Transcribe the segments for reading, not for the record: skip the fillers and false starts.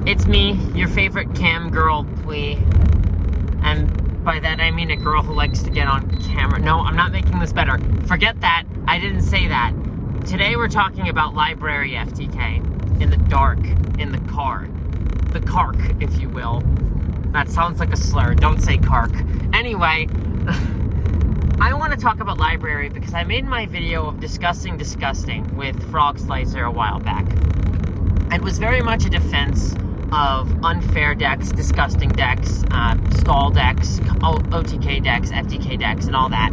It's me, your favorite cam girl, plea. And by that I mean a girl who likes to get on camera. No, I'm not making this better. Forget that. I didn't say that. Today we're talking about library FTK. In the dark, in the car. The cark, if you will. That sounds like a slur. Don't say cark. Anyway, I want to talk about library because I made my video of discussing disgusting with Frog Slicer a while back. It was very much a defense of unfair decks, disgusting decks, stall decks, OTK decks, FTK decks, and all that.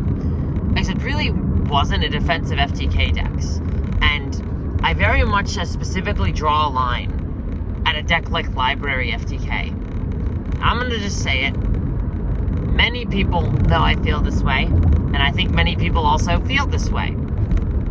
Except really wasn't a defense of FTK decks. And I very much specifically draw a line at a deck like Library FTK. I'm going to just say it. Many people know I feel this way, and I think many people also feel this way.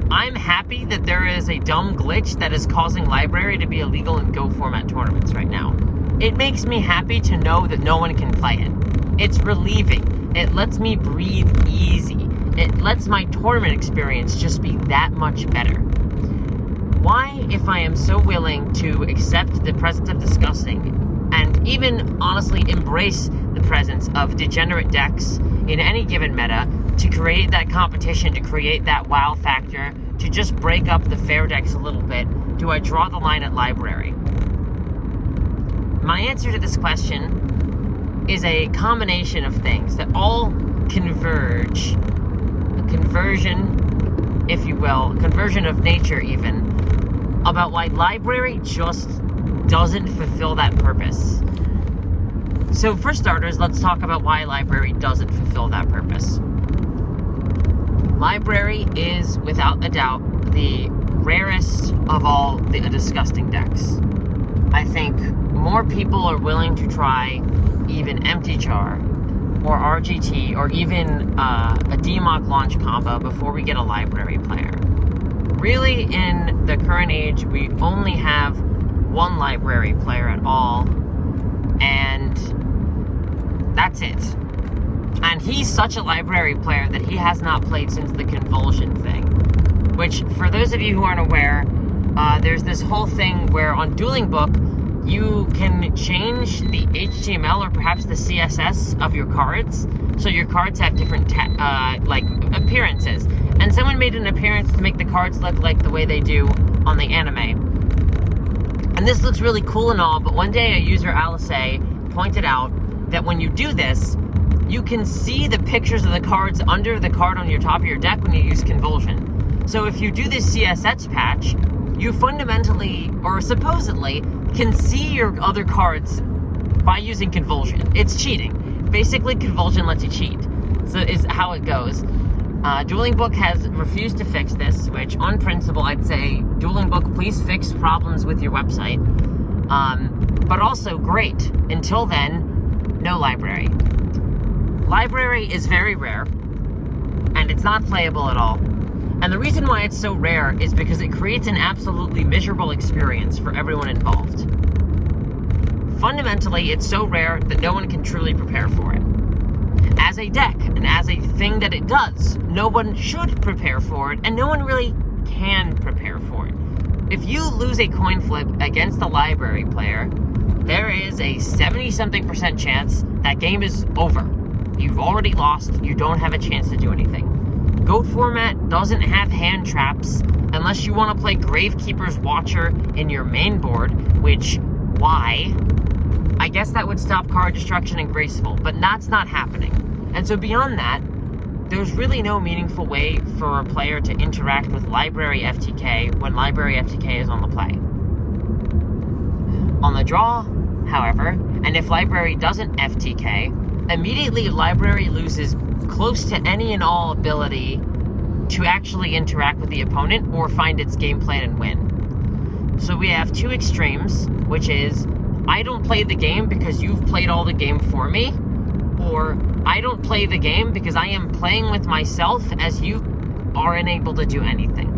I'm happy that there is a dumb glitch that is causing Library to be illegal in Go format tournaments right now. It makes me happy to know that no one can play it. It's relieving. It lets me breathe easy. It lets my tournament experience just be that much better. Why, if I am so willing to accept the presence of disgusting, and even honestly embrace the presence of degenerate decks in any given meta, to create that competition, to create that wow factor, to just break up the fair decks a little bit, do I draw the line at Library? My answer to this question is a combination of things that all converge. A conversion, if you will, a conversion of nature even, about why Library just doesn't fulfill that purpose. So for starters, let's talk about why Library doesn't fulfill that purpose. Library is, without a doubt, the rarest of all the disgusting decks. I think more people are willing to try even Empty Jar, or RGT, or even a DMOC launch combo before we get a Library player. Really, in the current age, we only have one Library player at all, and that's it. And he's such a Library player that he has not played since the Convulsion thing. Which, for those of you who aren't aware, there's this whole thing where on Dueling Book, you can change the HTML or perhaps the CSS of your cards, so your cards have different appearances. And someone made an appearance to make the cards look like the way they do on the anime. And this looks really cool and all, but one day a user, Alice, pointed out that when you do this, you can see the pictures of the cards under the card on your top of your deck when you use Convulsion. So if you do this CSS patch, you fundamentally, or supposedly, can see your other cards by using Convulsion. It's cheating. Basically, Convulsion lets you cheat. So is how it goes. Dueling Book has refused to fix this, which on principle I'd say, Dueling Book, please fix problems with your website. But also, great. Until then, no Library. Library is very rare, and it's not playable at all. And the reason why it's so rare is because it creates an absolutely miserable experience for everyone involved. Fundamentally, it's so rare that no one can truly prepare for it. As a deck, and as a thing that it does, no one should prepare for it, and no one really can prepare for it. If you lose a coin flip against a Library player, there is a 70-something% chance that game is over. You've already lost, you don't have a chance to do anything. Goat format doesn't have hand traps, unless you want to play Gravekeeper's Watcher in your main board, which, why? I guess that would stop card destruction and Graceful, but that's not happening. And so beyond that, there's really no meaningful way for a player to interact with Library FTK when Library FTK is on the play. On the draw, however, and if Library doesn't FTK, immediately Library loses close to any and all ability to actually interact with the opponent or find its game plan and win. So we have two extremes, which is, I don't play the game because you've played all the game for me, or I don't play the game because I am playing with myself as you are unable to do anything.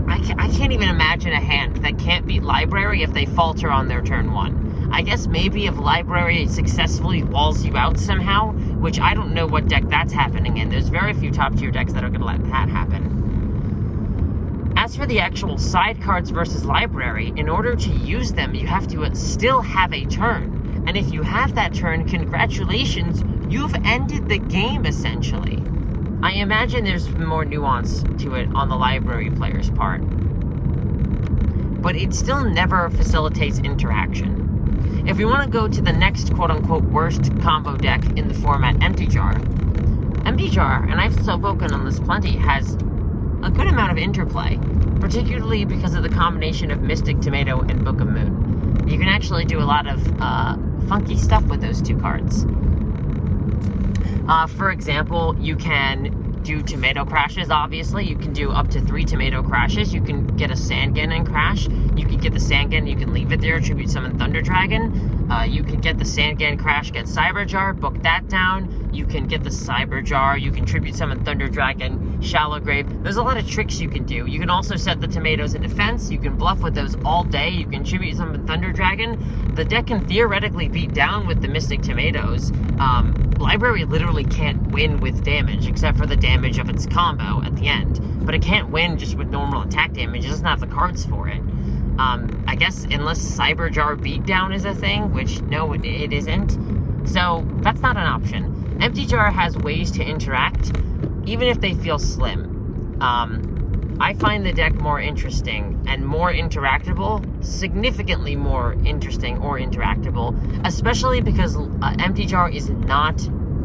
I can't even imagine a hand that can't beat Library if they falter on their turn one. I guess maybe if Library successfully walls you out somehow, which I don't know what deck that's happening in. There's very few top tier decks that are going to let that happen. As for the actual side cards versus library, in order to use them, you have to still have a turn. And if you have that turn, congratulations, you've ended the game, essentially. I imagine there's more nuance to it on the library player's part. But it still never facilitates interaction. If we want to go to the next quote-unquote worst combo deck in the format, Empty Jar. Empty Jar, and I've spoken on this plenty, has a good amount of interplay, particularly because of the combination of Mystic Tomato and Book of Moon. You can actually do a lot of funky stuff with those two cards. For example, you can do tomato crashes, obviously. You can do up to 3 tomato crashes. You can get a Sandgan and crash. You can get the Sandgan, you can leave it there, tribute summon Thunder Dragon. You can get the Sandgan crash, get Cyber Jar, book that down. You can get the Cyber Jar, you can tribute summon Thunder Dragon, Shallow Grave. There's a lot of tricks you can do. You can also set the tomatoes in defense. You can bluff with those all day. You can tribute summon Thunder Dragon. The deck can theoretically beat down with the Mystic Tomatoes. Library literally can't win with damage, except for the damage of its combo at the end. But it can't win just with normal attack damage. It doesn't have the cards for it. I guess unless Cyber Jar Beatdown is a thing, which no, it isn't. So that's not an option. Empty Jar has ways to interact, even if they feel slim. I find the deck more interesting and more interactable, significantly more interesting or interactable, especially because Empty Jar is not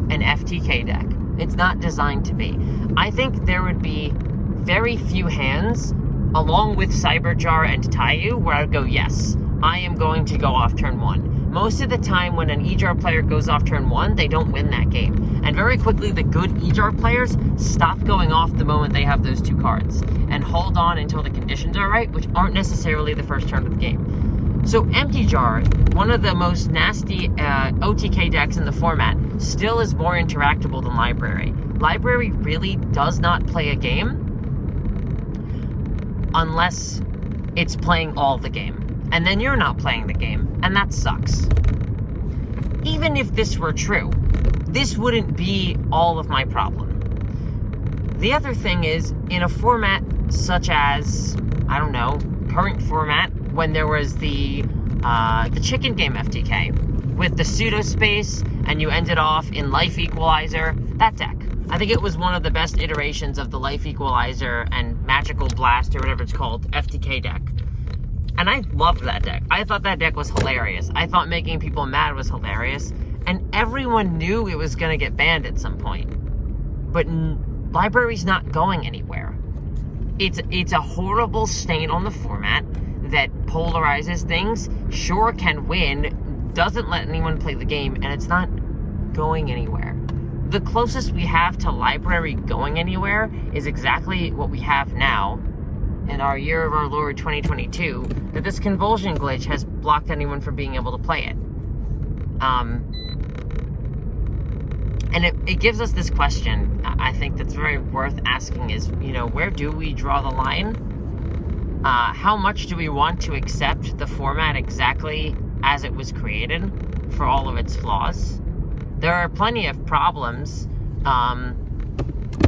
an FTK deck. It's not designed to be. I think there would be very few hands, along with Cyber Jar and Taiyu, where I'd go, yes, I am going to go off turn 1. Most of the time when an E-Jar player goes off turn 1, they don't win that game. And very quickly, the good E-Jar players stop going off the moment they have those 2 cards, and hold on until the conditions are right, which aren't necessarily the first turn of the game. So Empty Jar, one of the most nasty OTK decks in the format, still is more interactable than Library. Library really does not play a game unless it's playing all the game. And then you're not playing the game, and that sucks. Even if this were true, this wouldn't be all of my problem. The other thing is, in a format such as, I don't know, current format, when there was the chicken game FTK, with the pseudo space, and you ended off in Life Equalizer, that deck. I think it was one of the best iterations of the Life Equalizer and Magical Blast, or whatever it's called, FTK deck. And I loved that deck. I thought that deck was hilarious. I thought making people mad was hilarious. And everyone knew it was going to get banned at some point. But Library's not going anywhere. It's a horrible stain on the format that polarizes things, sure can win, doesn't let anyone play the game, and it's not going anywhere. The closest we have to Library going anywhere is exactly what we have now in our year of our Lord 2022, that this convulsion glitch has blocked anyone from being able to play it. And it gives us this question, I think, that's very worth asking is, where do we draw the line? How much do we want to accept the format exactly as it was created for all of its flaws? There are plenty of problems,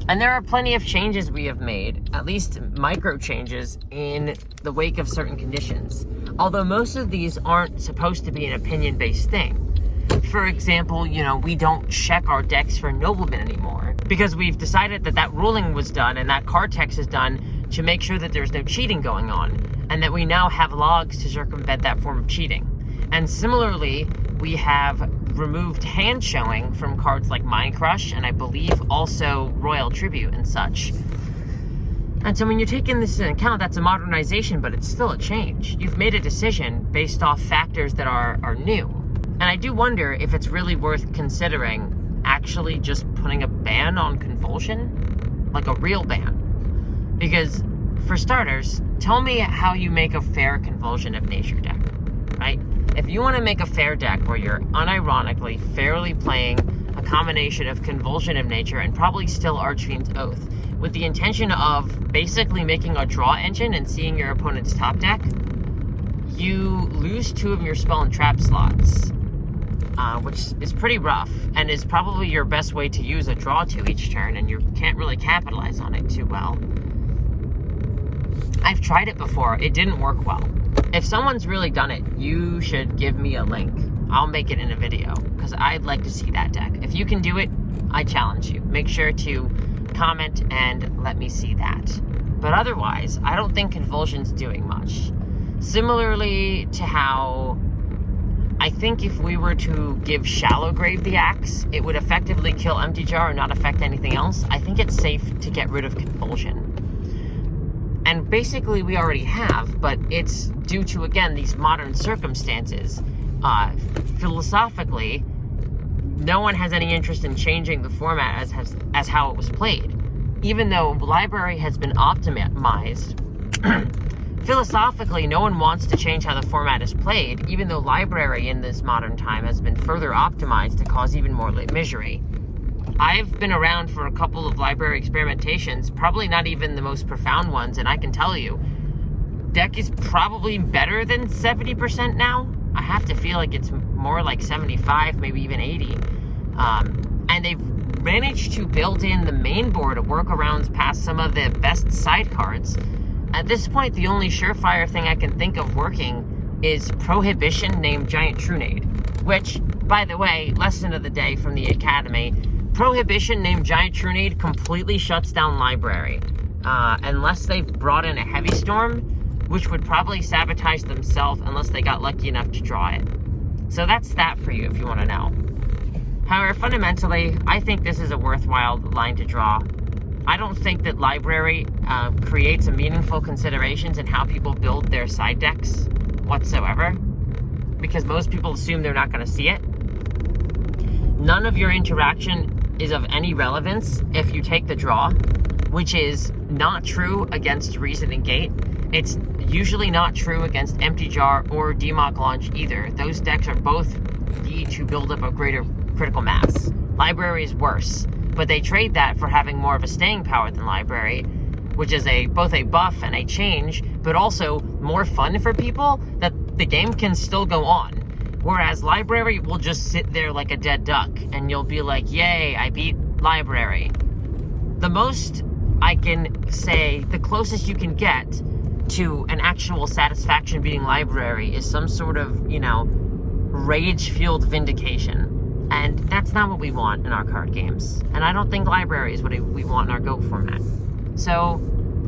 and there are plenty of changes we have made, at least micro changes, in the wake of certain conditions. Although most of these aren't supposed to be an opinion-based thing. For example, we don't check our decks for Nobleman anymore, because we've decided that ruling was done and that card text is done to make sure that there's no cheating going on, and that we now have logs to circumvent that form of cheating. And similarly, we have removed hand showing from cards like Mind Crush, and I believe also Royal Tribute and such. And so when you're taking this into account, that's a modernization, but it's still a change. You've made a decision based off factors that are new. And I do wonder if it's really worth considering actually just putting a ban on Convulsion, like a real ban. Because, for starters, tell me how you make a fair Convulsion of Nature deck, right? If you want to make a fair deck where you're unironically fairly playing a combination of Convulsion of Nature and probably still Archfiend's Oath, with the intention of basically making a draw engine and seeing your opponent's top deck, you lose 2 of your spell and trap slots, which is pretty rough, and is probably your best way to use a draw 2 each turn, and you can't really capitalize on it too well. I've tried it before. It didn't work well. If someone's really done it, you should give me a link. I'll make it in a video because I'd like to see that deck. If you can do it, I challenge you. Make sure to comment and let me see that. But otherwise, I don't think Convulsion's doing much. Similarly to how I think if we were to give Shallow Grave the axe, it would effectively kill Empty Jar and not affect anything else. I think it's safe to get rid of Convulsion. And basically we already have, but it's due to, again, these modern circumstances. Philosophically, no one has any interest in changing the format as how it was played. Even though Library has been optimized, philosophically, no one wants to change how the format is played, even though Library in this modern time has been further optimized to cause even more misery. I've been around for a couple of Library experimentations, probably not even the most profound ones, and I can tell you, deck is probably better than 70% now. I have to feel like it's more like 75, maybe even 80. And they've managed to build in the main board workarounds past some of the best side cards. At this point, the only surefire thing I can think of working is Prohibition named Giant Trunade, which, by the way, lesson of the day from the Academy, Prohibition named Giant Trunade completely shuts down Library, unless they've brought in a Heavy Storm, which would probably sabotage themselves unless they got lucky enough to draw it. So that's that for you if you want to know. However, fundamentally, I think this is a worthwhile line to draw. I don't think that Library creates a meaningful considerations in how people build their side decks whatsoever, because most people assume they're not going to see it. None of your interaction is of any relevance if you take the draw, which is not true against Reason and Gate. It's usually not true against Empty Jar or Demok Launch either. Those decks are both need to build up a greater critical mass. Library is worse, but they trade that for having more of a staying power than Library, which is both a buff and a change, but also more fun for people that the game can still go on. Whereas Library will just sit there like a dead duck, and you'll be like, yay, I beat Library. The most I can say, the closest you can get to an actual satisfaction beating Library is some sort of, rage-fueled vindication. And that's not what we want in our card games. And I don't think Library is what we want in our GO format. So,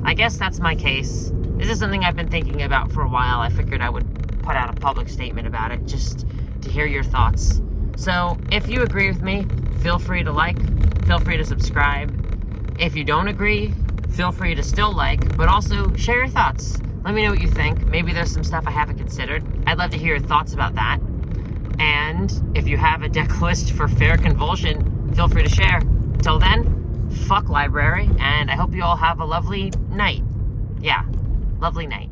I guess that's my case. This is something I've been thinking about for a while. I figured I would put out a public statement about it just to hear your thoughts. So, if you agree with me, feel free to like, feel free to subscribe. If you don't agree, feel free to still like, but also share your thoughts. Let me know what you think. Maybe there's some stuff I haven't considered. I'd love to hear your thoughts about that. And if you have a deck list for Fair Convulsion, feel free to share. Till then, fuck Library, and I hope you all have a lovely night. Yeah, lovely night.